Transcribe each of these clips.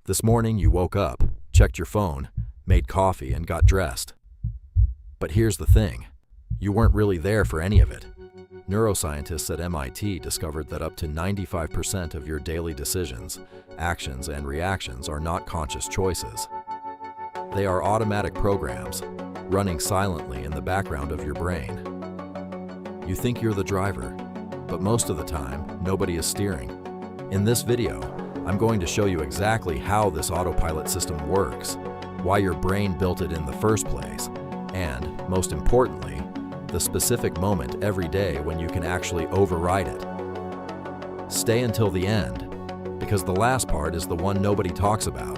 This morning you woke up, checked your phone, made coffee, and got dressed. But here's the thing. You weren't really there for any of it. Neuroscientists at MIT discovered that up to 95% of your daily decisions, actions, and reactions are not conscious choices. They are automatic programs, running silently in the background of your brain. You think you're the driver, but most of the time, nobody is steering. In this video, I'm going to show you exactly how this autopilot system works, why your brain built it in the first place, and, most importantly, the specific moment every day when you can actually override it. Stay until the end, because the last part is the one nobody talks about.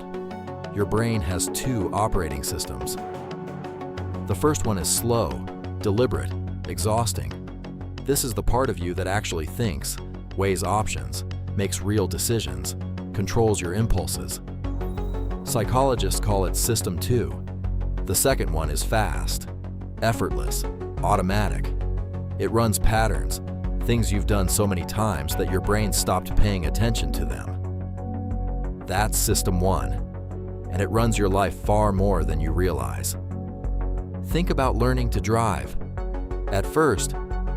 Your brain has two operating systems. The first one is slow, deliberate, exhausting. This is the part of you that actually thinks, weighs options, makes real decisions, controls your impulses. Psychologists call it System 2. The second one is fast, effortless, automatic. It runs patterns, things you've done so many times that your brain stopped paying attention to them. That's System 1, and it runs your life far more than you realize. Think about learning to drive. At first,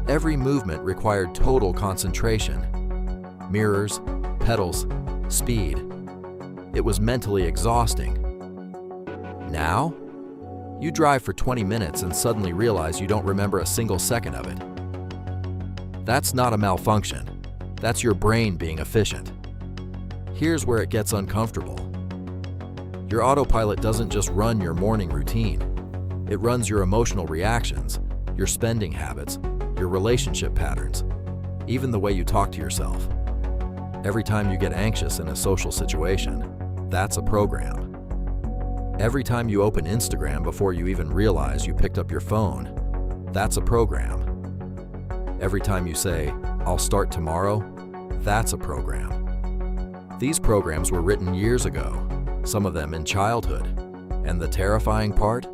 every movement required total concentration. Mirrors, pedals, speed. It was mentally exhausting. Now, you drive for 20 minutes and suddenly realize you don't remember a single second of it. That's not a malfunction. That's your brain being efficient. Here's where it gets uncomfortable. Your autopilot doesn't just run your morning routine. It runs your emotional reactions, your spending habits, your relationship patterns, even the way you talk to yourself. Every time you get anxious in a social situation, that's a program. Every time you open Instagram before you even realize you picked up your phone, that's a program. Every time you say, "I'll start tomorrow," that's a program. These programs were written years ago, some of them in childhood. And the terrifying part?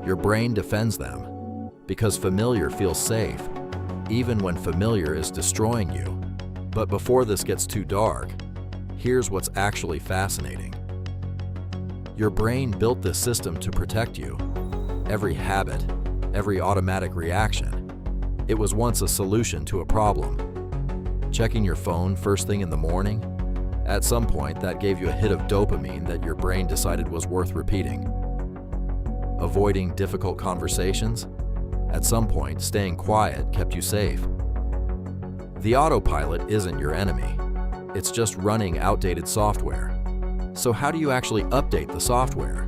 Your brain defends them, because familiar feels safe, even when familiar is destroying you. But before this gets too dark, here's what's actually fascinating. Your brain built this system to protect you. Every habit, every automatic reaction, it was once a solution to a problem. Checking your phone first thing in the morning? At some point, that gave you a hit of dopamine that your brain decided was worth repeating. Avoiding difficult conversations? At some point, staying quiet kept you safe. The autopilot isn't your enemy. It's just running outdated software. So how do you actually update the software?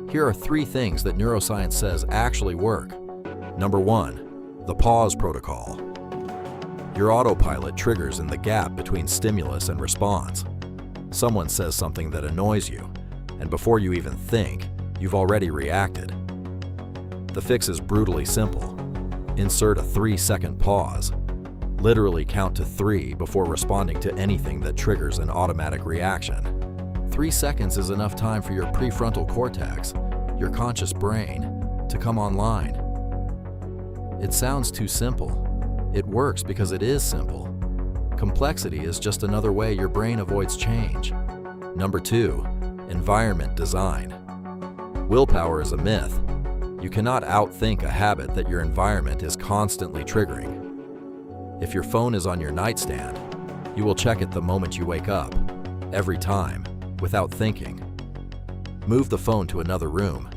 Here are 3 things that neuroscience says actually work. Number 1, the pause protocol. Your autopilot triggers in the gap between stimulus and response. Someone says something that annoys you, and before you even think, you've already reacted. The fix is brutally simple. Insert a 3-second pause. Literally count to 3 before responding to anything that triggers an automatic reaction. 3 seconds is enough time for your prefrontal cortex, your conscious brain, to come online. It sounds too simple. It works because it is simple. Complexity is just another way your brain avoids change. Number 2, environment design. Willpower is a myth. You cannot outthink a habit that your environment is constantly triggering. If your phone is on your nightstand, you will check it the moment you wake up, every time, without thinking. Move the phone to another room.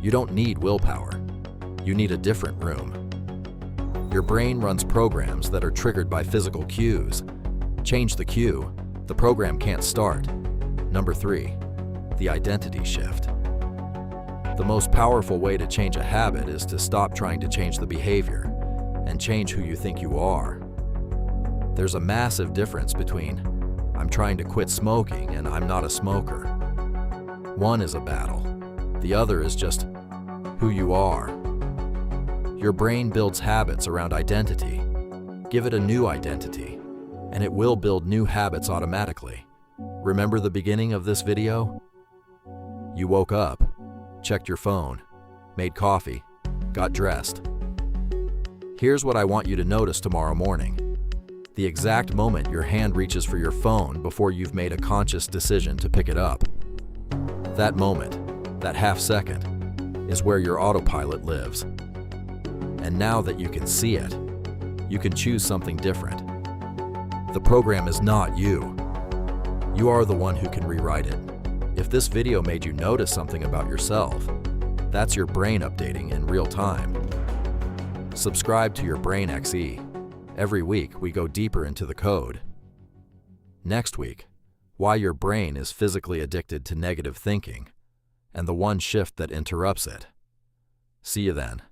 You don't need willpower. You need a different room. Your brain runs programs that are triggered by physical cues. Change the cue, the program can't start. Number 3, the identity shift. The most powerful way to change a habit is to stop trying to change the behavior and change who you think you are. There's a massive difference between "I'm trying to quit smoking" and "I'm not a smoker." One is a battle. The other is just who you are. Your brain builds habits around identity. Give it a new identity, and it will build new habits automatically. Remember the beginning of this video? You woke up, checked your phone, made coffee, got dressed. Here's what I want you to notice tomorrow morning. The exact moment your hand reaches for your phone before you've made a conscious decision to pick it up. That moment, that half second, is where your autopilot lives. And now that you can see it, you can choose something different. The program is not you. You are the one who can rewrite it. If this video made you notice something about yourself, that's your brain updating in real time. Subscribe to your Brain XE. Every week, we go deeper into the code. Next week, why your brain is physically addicted to negative thinking, and the one shift that interrupts it. See you then.